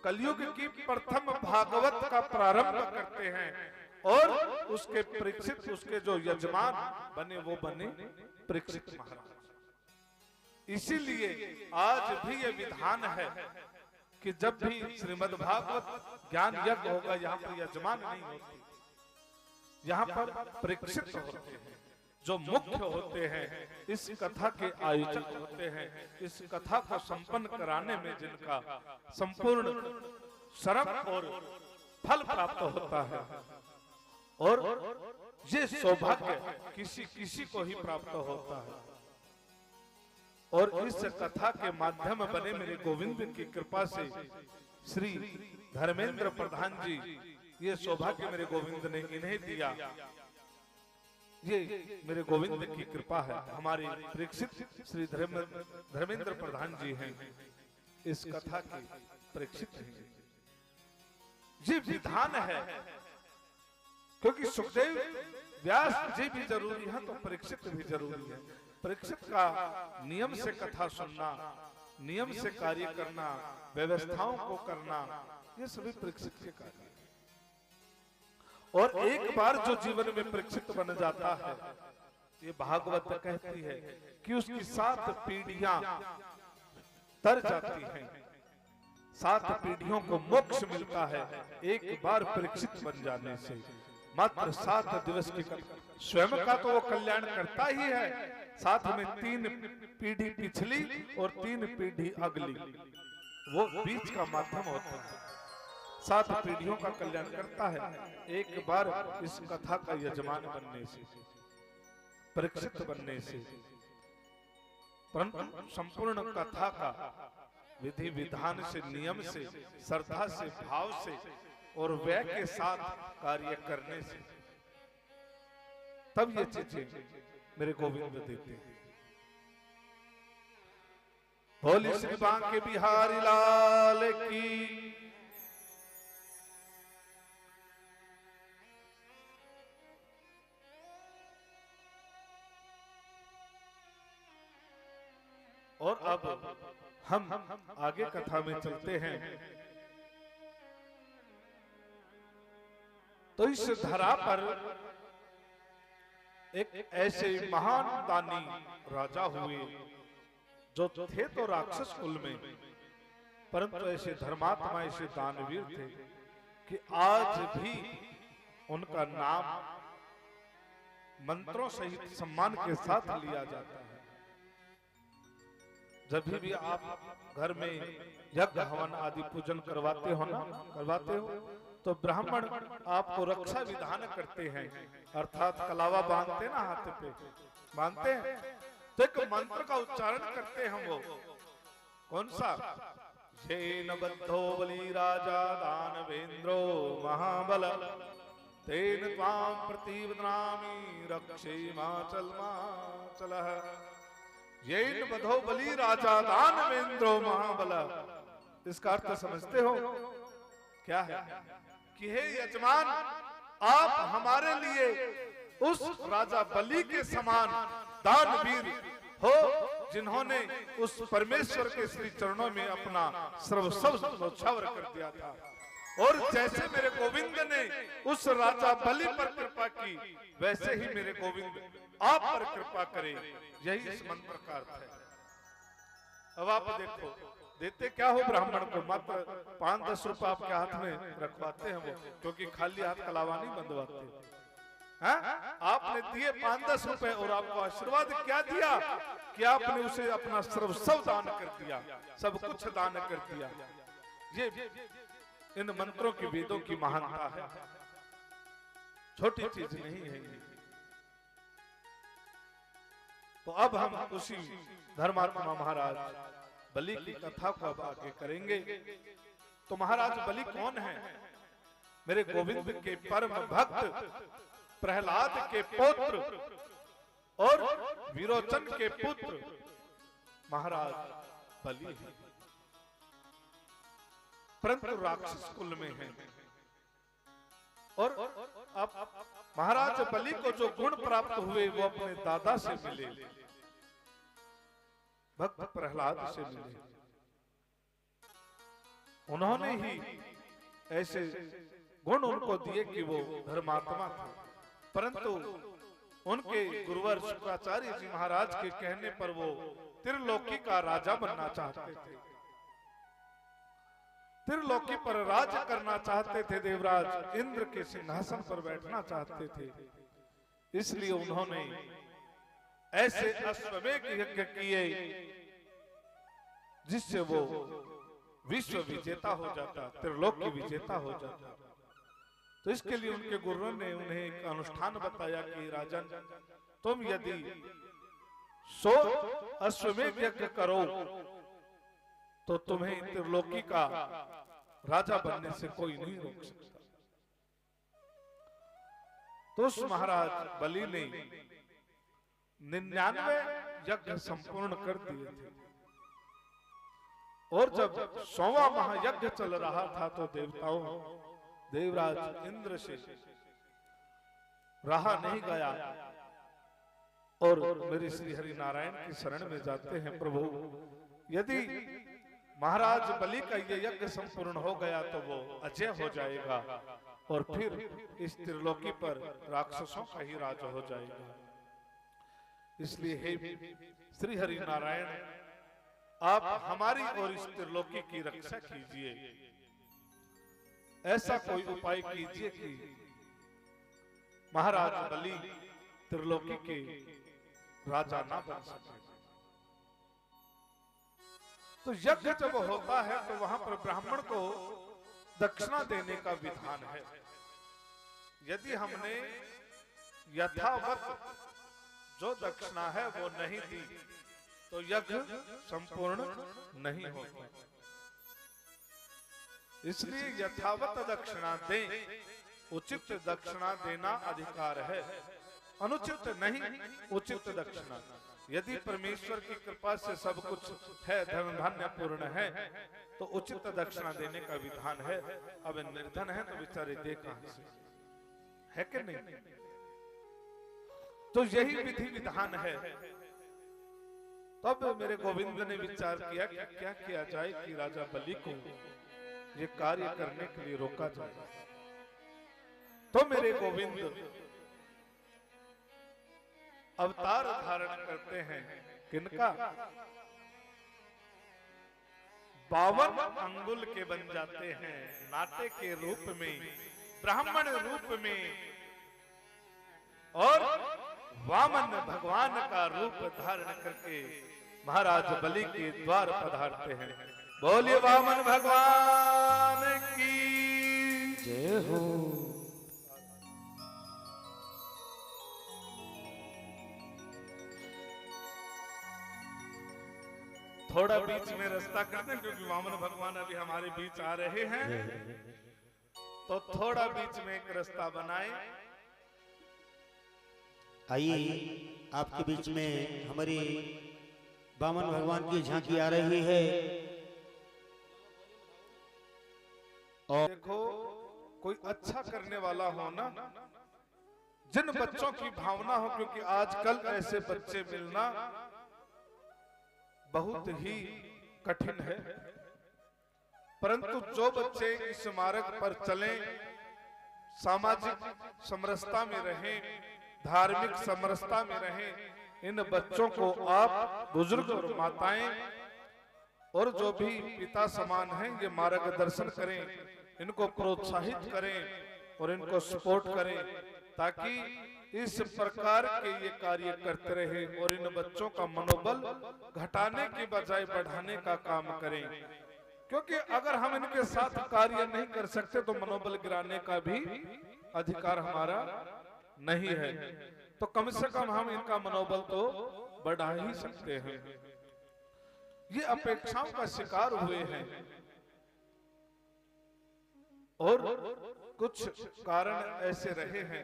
कलयुग की प्रथम भागवत का प्रारंभ करते हैं और उसके परीक्षित, उसके जो यजमान बने वो बने परीक्षित महाराज। इसीलिए आज भी ये विधान है कि जब भी श्रीमद् भागवत ज्ञान यज्ञ होगा, यहाँ पर यजमान नहीं होते, यहाँ पर परीक्षित होते हैं, जो मुख्य होते हैं, इस कथा के आयोजक होते हैं, इस कथा को संपन्न कराने में जिनका संपूर्ण श्रम और फल प्राप्त होता है, और ये सौभाग्य किसी किसी को ही प्राप्त होता है। और इस कथा के माध्यम बने मेरे गोविंद की कृपा से श्री धर्मेंद्र प्रधान जी, ये सौभाग्य मेरे गोविंद ने इन्हें दिया। ये मेरे गोविंद की कृपा है। हमारे परीक्षित श्री धर्मेंद्र प्रधान जी हैं, इस कथा के परीक्षित हैं। ये विधान है, क्योंकि सुखदेव व्यास जी भी जरूरी है तो परीक्षित भी जरूरी है। परीक्षित का नियम से कथा सुनना, नियम से कार्य करना, व्यवस्थाओं को करना, ये सभी परीक्षित के कार्य हैं। और एक बार जो जीवन में परीक्षित बन जाता है, ये भागवत कहती है कि उसकी 7 पीढ़ियां तर जाती हैं, 7 पीढ़ियों को मोक्ष मिलता है एक बार परीक्षित बन जाने से। मात्र 7 दिवस की स्वयं का तो वो कल्याण करता ही है, साथ में 3 पीढ़ी पिछली और 3 पीढ़ी अगली, वो बीच का माध्यम होता है। 7 पीढ़ियों का कल्याण करता है एक बार इस कथा का यजमान बनने से, परीक्षित बनने से। परंतु संपूर्ण कथा का विधि विधान से, नियम से, श्रद्धा से, भाव से और व्यय के साथ कार्य करने से, तब ये चीजें मेरे गोविंद देते हैं। बोली श्री बांके बिहारी लाल की। और अब हम आगे कथा में चलते हैं। तो इस धरा पर एक ऐसे महान दानी राजा हुए जो थे तो राक्षस कुल में, परंतु ऐसे धर्मात्मा, ऐसे दानवीर थे कि आज भी उनका नाम मंत्रों सहित सम्मान के साथ लिया जाता है। जब भी आप घर में यज्ञ हवन आदि पूजन करवाते हो तो ब्राह्मण आपको रक्षा विधान करते हैं, अर्थात कलावा बांधते ना, हाथ पे बांधते हैं, तो एक मंत्र का उच्चारण करते हैं। वो कौन सा? येन बद्धो बलि राजा दानवेंद्रो महाबल तेन त्वां प्रतिवदनामि रक्षेमाचलमाचलः। येन बद्धो बलि राजा दानवेंद्रो महाबल, इसका अर्थ समझते हो क्या है? कि हे यजमान, आप हमारे लिए उस राजा बलि के समान दानवीर हो, जिन्होंने उस परमेश्वर के श्री चरणों में अपना सर्वस्व न्यौछावर कर दिया था। और जैसे मेरे गोविंद ने उस राजा बलि पर कृपा की, वैसे ही मेरे गोविंद आप पर कृपा करे। यही इस मंत्र का अर्थ है। अब आप देखो, देते क्या हो ब्राह्मण को? मात्र 5-10 रुपए आपके हाथ में रखवाते हैं वो, क्योंकि खाली हाथ कलावा नहीं बंधवाते। आपने दिए 5-10 रुपए और आपको आशीर्वाद क्या दिया कि आपने उसे अपना सर्वस्व दान कर दिया, सब कुछ दान कर दिया। ये इन मंत्रों की, वेदों की महानता है, छोटी चीज नहीं है। तो अब हम उसी धर्मात्मा महाराज बलि की कथा को अब आगे करेंगे। तो महाराज बलि कौन है? मेरे गोविंद के परम भक्त, प्रहलाद के पुत्र और विरोचन के पुत्र महाराज बलि हैं, परंतु राक्षस कुल में हैं। और अब महाराज बलि को जो गुण प्राप्त हुए वो अपने दादा से मिले, भक्त प्रहलाद से मिले। उन्होंने ही ऐसे गुण उनको दिए कि वो धर्मात्मा थे। परंतु उनके गुरुवर शुक्राचार्य जी महाराज के कहने पर वो त्रिलोकी का राजा बनना चाहते थे, त्रिलोकी पर राज करना चाहते थे, देवराज इंद्र के सिंहासन पर बैठना चाहते थे। इसलिए उन्होंने ऐसे अश्वमेध यज्ञ किए जिससे वो विश्व विजेता हो जाता, त्रिलोकी विजेता हो जाता। तो इसके लिए उनके गुरुओं ने उन्हें एक अनुष्ठान बताया कि राजन, तुम यदि 100 अश्वमेध यज्ञ करो तो तुम्हें त्रिलोकी का राजा बनने से कोई नहीं रोक सकता। तो उस महाराज बलि ने 99 यज्ञ संपूर्ण कर दिए थे। और जब 100वां महायज्ञ चल रहा था तो देवताओं, देवराज इंद्र से रहा नहीं गया और मेरे श्री हरि नारायण की शरण में जाते हैं, प्रभु यदि महाराज बलि का ये यज्ञ संपूर्ण हो गया तो वो अजय हो जाएगा और फिर इस त्रिलोकी पर राक्षसों का ही राज हो जाएगा। इसलिए हे श्री हरि नारायण, आप हमारी और इस त्रिलोकी की रक्षा कीजिए। ऐसा कोई उपाय कीजिए कि महाराज बलि त्रिलोकी के राजा ना बन सके। तो यज्ञ जब होता है तो वहां पर ब्राह्मण को दक्षिणा देने का विधान है। यदि हमने यथावत जो दक्षिणा है वो नहीं दी तो यज्ञ संपूर्ण नहीं होता। इसलिए यथावत दक्षिणा दें, उचित दक्षिणा देना अधिकार है, अनुचित नहीं उचित दक्षिणा। यदि परमेश्वर की कृपा से सब कुछ है, धन धान्य पूर्ण है, तो उचित दक्षिणा देने का विधान है। अब निर्धन है तो बेचारे दे कहां से, है कि नहीं? तो यही विधि विधान है। तब मेरे गोविंद ने विचार किया कि क्या किया जाए कि राजा बलि को ये कार्य करने के लिए रोका जाए। तो मेरे गोविंद अवतार धारण करते हैं, किनका? 52 अंगुल के बन जाते हैं, नाटे के रूप में, ब्राह्मण रूप में, और वामन भगवान का रूप धारण करके महाराज बलि के द्वार पधारते हैं। बोलिए वामन भगवान की जय हो। थोड़ा बीच में रास्ता कर दें क्योंकि वामन भगवान अभी हमारे बीच आ रहे हैं, तो थोड़ा बीच में एक रास्ता बनाए। आइए आपके बीच में हमारी वामन भगवान की झांकी आ रही है। और देखो, कोई अच्छा करने वाला हो ना, जिन बच्चों की भावना हो, क्योंकि आजकल ऐसे बच्चे मिलना बहुत ही कठिन है। परंतु जो बच्चे इस मार्ग पर चलें, सामाजिक समरसता में रहें, धार्मिक समरसता में रहें, इन बच्चों को आप बुजुर्ग और माताएं और जो भी पिता समान हैं ये मार्गदर्शन करें, इनको प्रोत्साहित करें और इनको सपोर्ट करें, ताकि इस प्रकार के ये कार्य करते रहे और इन बच्चों का मनोबल घटाने की बजाय बढ़ाने का काम करें। क्योंकि अगर हम इनके साथ कार्य नहीं कर सकते तो मनोबल गिराने का भी अधिकार हमारा नहीं है। तो कम से कम हम इनका मनोबल तो बढ़ा ही सकते हैं। ये अपेक्षाओं का शिकार हुए हैं और कुछ कारण ऐसे रहे हैं,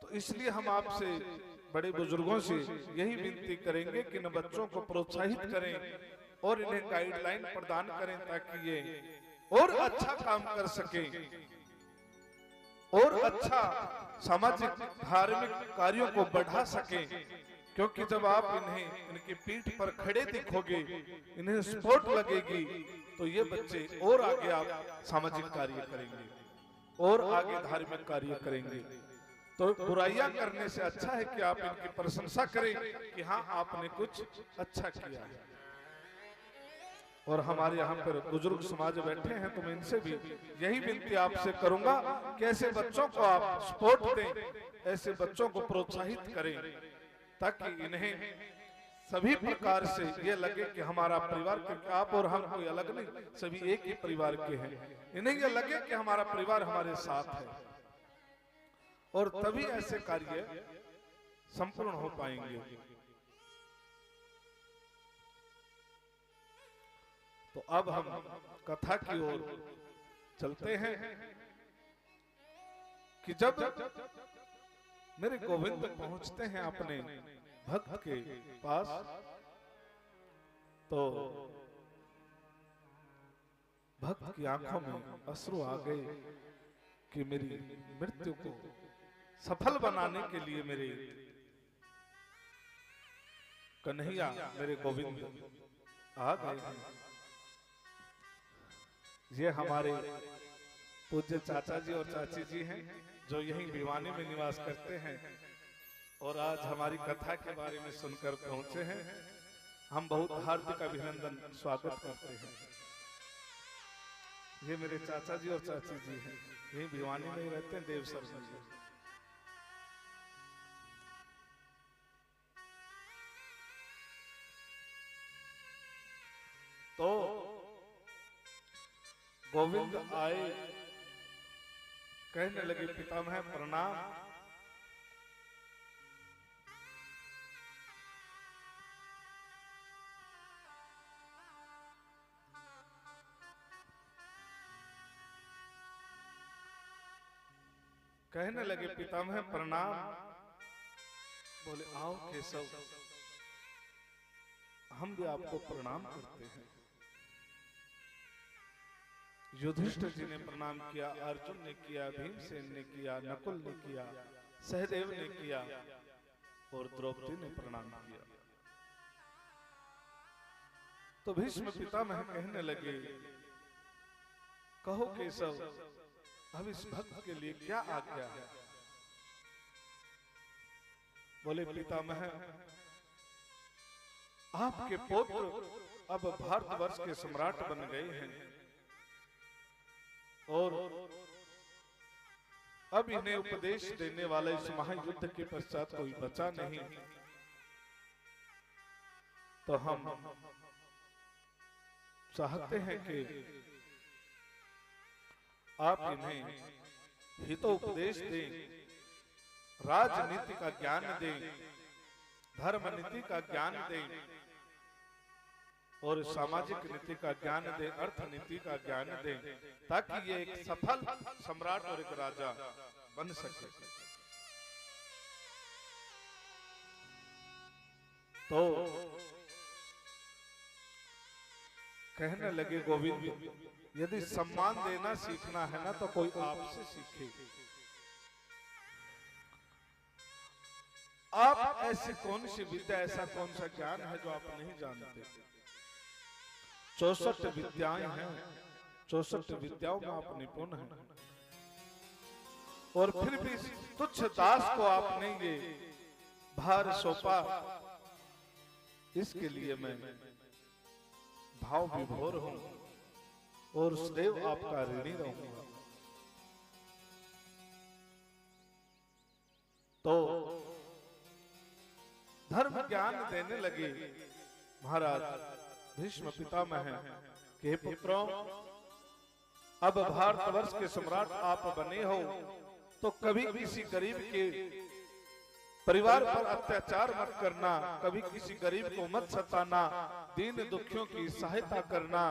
तो इसलिए हम आपसे बड़े बुजुर्गों से यही विनती करेंगे कि इन बच्चों को प्रोत्साहित करें और इन्हें गाइडलाइन प्रदान करें ताकि ये और अच्छा काम कर सके। और अच्छा सामाजिक धार्मिक कार्यों को बढ़ा सकें, क्योंकि जब आप इन्हें इनकी पीठ पर खड़े दिखोगे, इन्हें स्पोर्ट लगेगी, तो ये बच्चे और आगे आप सामाजिक कार्य करेंगे और आगे धार्मिक कार्य करेंगे। तो बुराइयां करने से अच्छा है कि आप इनकी प्रशंसा करें कि हाँ आपने कुछ अच्छा किया है। और हमारे यहाँ पर बुजुर्ग समाज बैठे हैं, तो मैं इनसे भी यही विनती आपसे करूंगा कि ऐसे बच्चों को आप सपोर्ट दें, ऐसे बच्चों को प्रोत्साहित करें, ताकि इन्हें सभी प्रकार से ये लगे कि हमारा परिवार, क्योंकि आप और हम कोई अलग नहीं, सभी एक ही परिवार के हैं। इन्हें ये लगे कि हमारा परिवार हमारे साथ है, और तभी ऐसे कार्य संपूर्ण हो पाएंगे। तो अब हम कथा की ओर चलते हैं कि जब मेरे गोविंद पहुंचते हैं अपने भक्त के पास, तो भक्त की आंखों में अश्रु आ गए कि मेरी मृत्यु को सफल बनाने के लिए मेरे कन्हैया, मेरे गोविंद आ गए हैं। ये हमारे पूज्य चाचा जी और चाची जी हैं, जो यहीं भिवानी में निवास करते हैं और आज हमारी कथा के बारे में सुनकर पहुंचे हैं। हम बहुत हार्दिक अभिनंदन स्वागत करते हैं। ये मेरे चाचा जी और चाची जी हैं, यहीं भिवानी में ही रहते हैं, देवसर में। तो गोविंद आए, कहने लगे पितामह प्रणाम। कहने लगे पितामह प्रणाम। बोले आओ केशव, हम भी आपको प्रणाम करते हैं। युधिष्ठिर जी ने प्रणाम किया, अर्जुन ने किया, भीमसेन ने किया, नकुल ने किया, सहदेव ने किया और द्रौपदी ने प्रणाम किया। तो भीष्म पितामह कहने लगे, कहो केशव, अब इस भक्त के लिए क्या आज्ञा है? बोले पितामह, आपके पुत्र अब भारतवर्ष के सम्राट बन गए हैं और अब इन्हें उपदेश देने वाला इस महायुद्ध के पश्चात कोई बचा नहीं। तो हम चाहते हैं कि आप इन्हें हितोपदेश दें, राजनीति का ज्ञान दें, धर्म नीति का ज्ञान दें और सामाजिक नीति का ज्ञान दें, अर्थनीति का ज्ञान दें, ताकि ये एक सफल सम्राट और एक राजा बन सके। तो कहने लगे गोविंद, यदि सम्मान देना सीखना है ना, तो कोई आपसे सीखे। आप ऐसी कौन सी विद्या, ऐसा कौन सा ज्ञान है जो आप नहीं जानते? 64 विद्याएं हैं, 64 विद्याओं में आप निपुण हैं, और फिर भी तुच्छ दास को आपने ये भार सौंपा। इसके लिए मैं भाव विभोर हूं और सदैव आपका ऋणी रहूंगा। तो धर्म ज्ञान देने लगे महाराज भीष्म पितामह के पुत्रों, अब भारतवर्ष के सम्राट आप बने हो, तो कभी किसी गरीब के परिवार पर अत्याचार मत करना, कभी किसी गरीब को मत सताना, दीन दुखियों की सहायता करना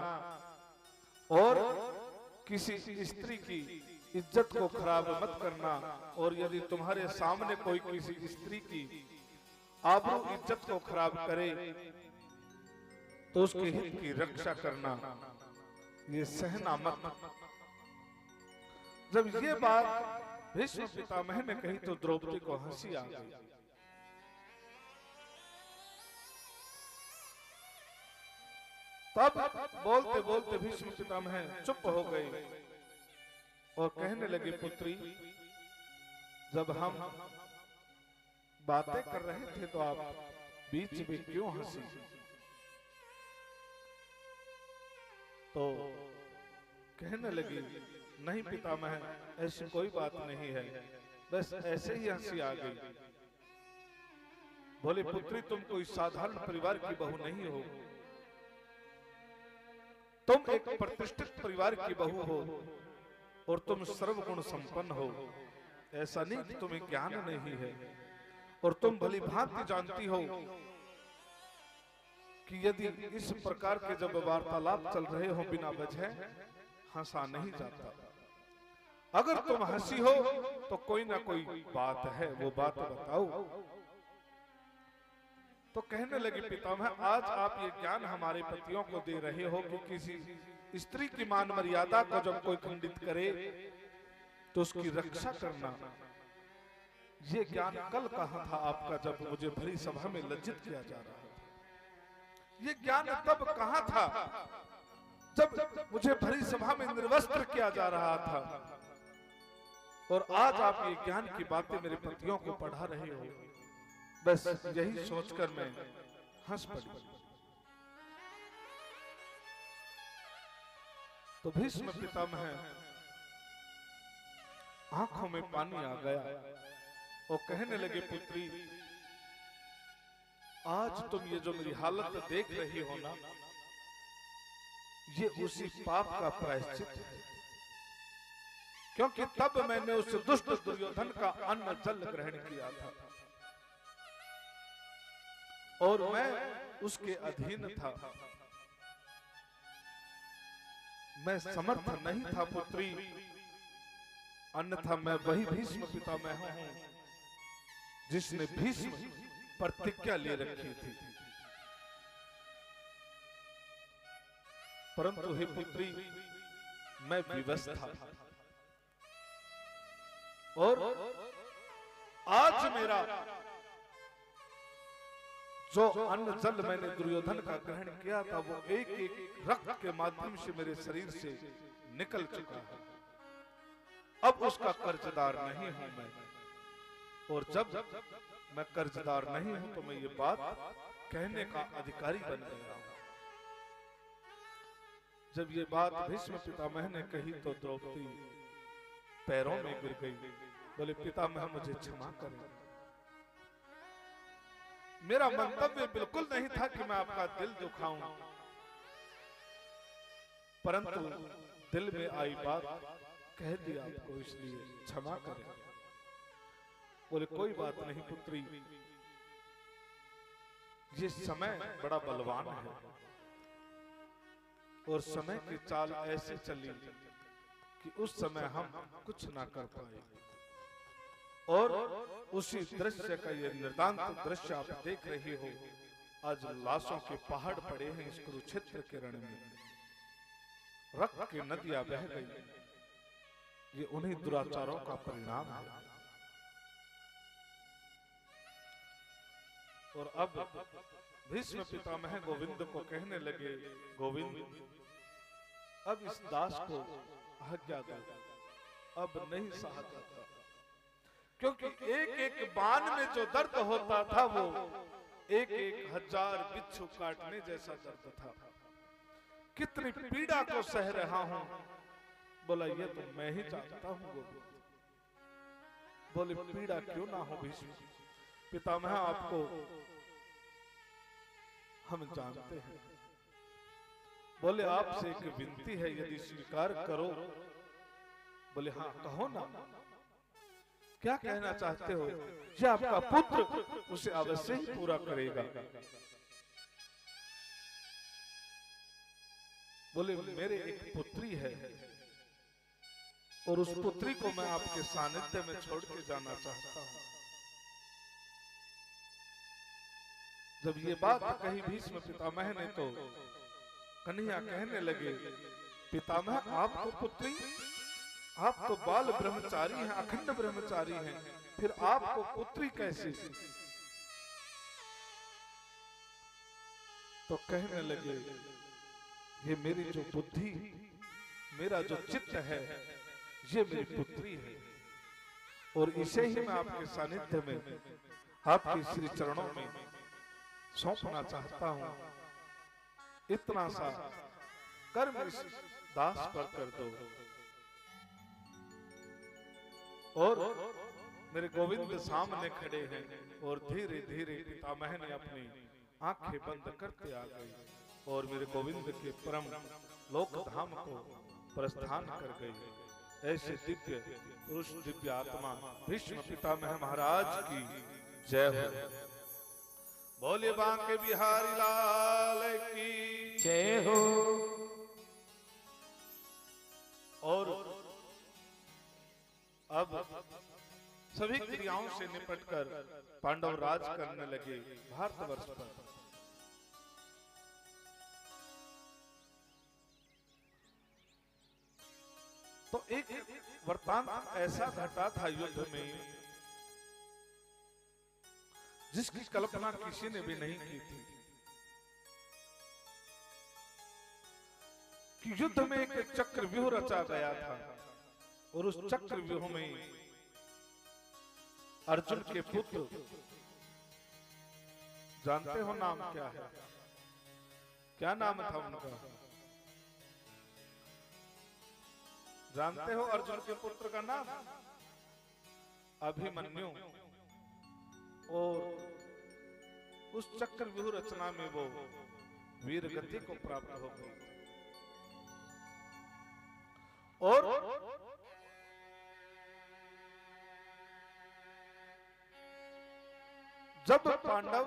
और किसी स्त्री की इज्जत को खराब मत करना। और यदि तुम्हारे सामने कोई किसी स्त्री की आबरू इज्जत को खराब करे तो उसके हित की रक्षा करना, ये सहना मत। जब ये बात भीष्म पितामह ने कही तो द्रौपदी को हंसी आ गई। तब बोलते बोलते भीष्म पितामह चुप हो गए और कहने लगे, पुत्री जब हम बातें कर रहे थे तो आप बीच में क्यों हंसी? तो कहने लगी, नहीं पितामह, ऐसी कोई बात नहीं है, बस ऐसे ही हंसी आ गई। बोले, पुत्री तुम कोई साधारण परिवार की बहू नहीं हो, तुम एक प्रतिष्ठित परिवार की बहू हो और तुम सर्वगुण संपन्न हो। ऐसा नहीं कि तुम्हें ज्ञान नहीं है, और तुम भली भांति जानती हो कि यदि इस प्रकार के जब वार्तालाप चल रहे हो बिना वजह हंसा नहीं जाता। अगर तुम हंसी हो तो कोई ना कोई बात है, वो बात बताओ। तो कहने लगे, पितामह आज आप ये ज्ञान हमारे पतियों को दे रहे हो कि किसी स्त्री की मान मर्यादा को जब कोई खंडित करे तो उसकी रक्षा करना। ये ज्ञान कल कहाँ था आपका जब मुझे भरी सभा में लज्जित किया जा रहा था? ये ज्ञान तब कहाँ था जब मुझे भरी सभा में निर्वस्त्र किया जा रहा था? और आज आप ये ज्ञान की बातें मेरे पतियों को पढ़ा रहे हो। बस यही सोचकर मैं हंस पड़ी। तो भीष्म पितामह आंखों में पानी आ गया और कहने लगे, पुत्री आज तुम ये जो मेरी हालत देख रही हो ना, ये उसी पाप का प्रायश्चित है, क्योंकि तब मैंने उस दुष्ट दुर्योधन का अन्न जल ग्रहण किया था और मैं उसके अधीन था। मैं समर्थ नहीं था पुत्री, अन्यथा मैं वही भीष्म पितामह हूं जिसने भीष्म प्रतिज्ञा ले रखी थी। परंतु हे पुत्री, मैं विवश था और आज मेरा जो अन्न जल मैंने दुर्योधन का ग्रहण किया था वो एक एक रक्त के माध्यम से मेरे शरीर से निकल चुका है। अब उसका कर्जदार नहीं हूं मैं, और जब मैं कर्जदार नहीं हूं तो मैं ये बात कहने का अधिकारी बन गया हूं। जब ये बात भीष्म पितामह ने कही तो द्रौपदी पैरों में गिर गई। बोले, पितामह मुझे क्षमा करें, मेरा मंतव्य बिल्कुल नहीं था कि मैं आपका दिल दुखाऊं, परंतु दिल में आई बात कह दी आपको, इसलिए क्षमा करें। बोले, कोई बात नहीं पुत्री, ये समय बड़ा बलवान है और समय की चाल ऐसे चली कि उस समय हम कुछ ना कर पाए। और उसी दृश्य का ये निर्दांत दृश्य आप देख रही हो। आज लाशों के पहाड़ पड़े हैं इस कुरुक्षेत्र के रण में, रक्त की नदियां बह गई। ये उन्हीं दुराचारों का परिणाम है। और अब भीष्म पितामह गोविंद को कहने लगे, गोविंद अब इस दास को आज्ञा दो, अब नहीं सहा जाता, क्योंकि एक एक बाण में जो दर्द होता था वो एक एक हजार बिच्छू काटने जैसा दर्द था। कितनी पीड़ा को सह रहा हूं। बोला, ये तो मैं ही जानता हूं गोविंद। बोले, पीड़ा क्यों ना हो भीष्म पितामह, आपको हम जानते हैं। बोले, आपसे एक विनती है, यदि स्वीकार करो। बोले, हाँ कहो ना, क्या कहना चाहते हो? ये आपका पुत्र उसे अवश्य ही पूरा करेगा। बोले, मेरे एक पुत्री है और उस पुत्री को मैं आपके सानिध्य में छोड़ के जाना चाहता हूं। जब ये बात कही भीष्म पितामह ने तो कन्हैया कहने लगे, पितामह आपको पुत्री आप तो बाल ब्रह्मचारी हैं, अखंड ब्रह्मचारी हैं, फिर आपको पुत्री कैसे? तो कहने लगे, ये मेरी जो बुद्धि, मेरा जो चित्त है, ये मेरी पुत्री है, और इसे ही मैं आपके सानिध्य में, आपके श्री चरणों में सौंपना चाहता हूं। इतना सा कर्म इस दास पर कर दो। और मेरे गोविंद सामने खड़े हैं, और धीरे धीरे पितामह ने अपनी आंखें बंद करते आ गई, और मेरे गोविंद के परम लोक धाम को प्रस्थान कर गई। ऐसे दिव्य पुरुष, दिव्य आत्मा भीष्म पितामह महाराज की जय हो। बोले बांके बिहारी लाल की जय हो। और अब सभी क्रियाओं से निपटकर पांडव राज करने लगे भारतवर्ष पर। तो एक वृतांत ऐसा घटा था युद्ध में, जिसकी कल्पना किसी ने भी नहीं की थी, कि युद्ध में एक चक्रव्यूह रचा गया था, और उस चक्रव्यूह में अर्जुन के पुत्र, जानते हो नाम क्या है? क्या नाम था उनका? जानते हो अर्जुन के पुत्र का नाम? अभिमन्यु। और उस चक्रव्यूह रचना में वो वीर गति को प्राप्त हो गई। और जब पांडव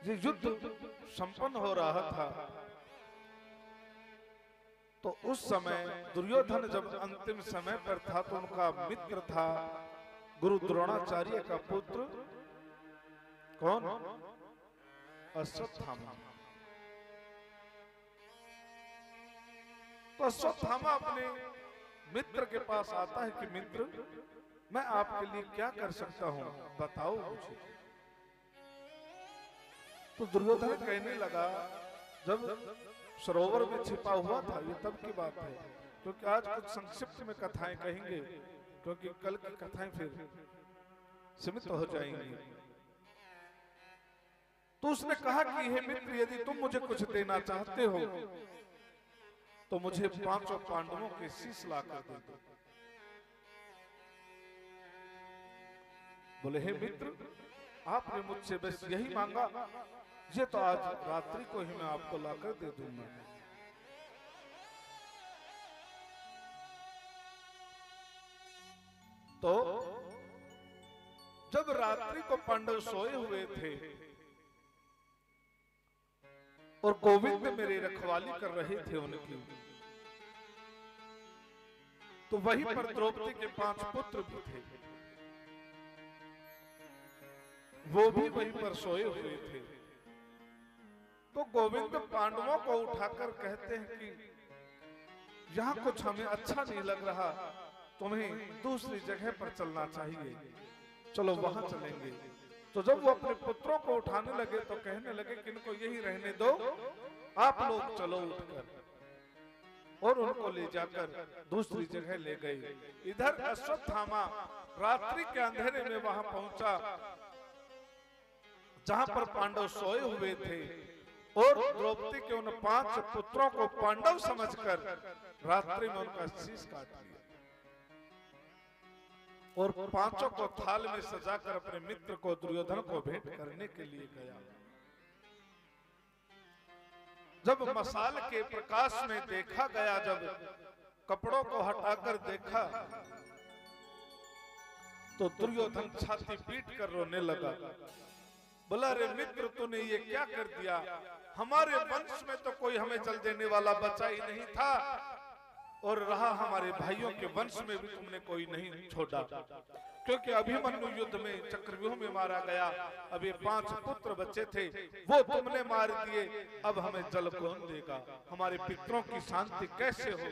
ये युद्ध संपन्न हो रहा था, तो उस समय दुर्योधन जब अंतिम समय पर था, तो उनका मित्र था गुरु द्रोणाचार्य का पुत्र, कौन? अश्वत्थामा। तो अश्वत्थामा अपने मित्र के पास आता है कि मित्र, मैं आपके लिए क्या कर सकता हूं, बताओ मुझे। तो दुर्योधन कहने लगा, जब सरोवर में छिपा हुआ था, ये तब की बात है, क्योंकि आज कुछ संक्षिप्त में कथाएं कहेंगे, क्योंकि कल की कथाएं फिर सीमित हो जाएंगी। तो उसने कहा कि हे मित्र, यदि तुम मुझे कुछ देना चाहते हो तो मुझे 5 पांडवों के शीश लाकर दे दो। बोले, हे मित्र, आपने मुझसे बस यही मांगा, ये तो आज रात्रि को ही मैं आपको लाकर दे दूंगा। तो जब रात्रि को पांडव सोए हुए थे और गोविंद मेरे रखवाली कर रहे थे उनकी, तो वहीं पर द्रौपदी के 5 पुत्र भी थे, वो भी वहीं पर सोए हुए थे। तो गोविंद पांडवों को उठाकर कहते हैं कि यहाँ कुछ हमें अच्छा नहीं लग रहा, तुम्हें दूसरी जगह पर चलना चाहिए, चलो वहां चलेंगे। तो जब वो अपने पुत्रों को उठाने लगे तो कहने लगे कि इनको यही रहने दो, आप लोग चलो उठकर, और उनको ले जाकर दूसरी जगह ले गए। इधर अश्वत्थामा रात्रि के अंधेरे में वहां पहुंचा जहां पर पांडव सोए हुए थे, और द्रौपदी के उन 5 पुत्रों को पांडव समझकर रात्रि में उनका शीश काट लिया, और 5 को थाल में सजाकर अपने मित्र को, दुर्योधन को भेंट करने के लिए गया। जब मसाल के प्रकाश में देखा गया, जब कपड़ों को हटाकर देखा, तो दुर्योधन छाती पीट कर रोने लगा। बोला, रे मित्र, तूने ये क्या कर दिया? हमारे वंश में तो कोई हमें जल देने वाला बचा ही नहीं था, और रहा हमारे भाइयों के वंश में भी तुमने कोई नहीं छोड़ा। क्योंकि अभिमन्यु युद्ध में चक्रव्यूह में मारा गया। अब ये 5 पुत्र बच्चे थे, वो तुमने मार दिए, अब हमें जल कौन देगा? हमारे पितरों की शांति कैसे होगी?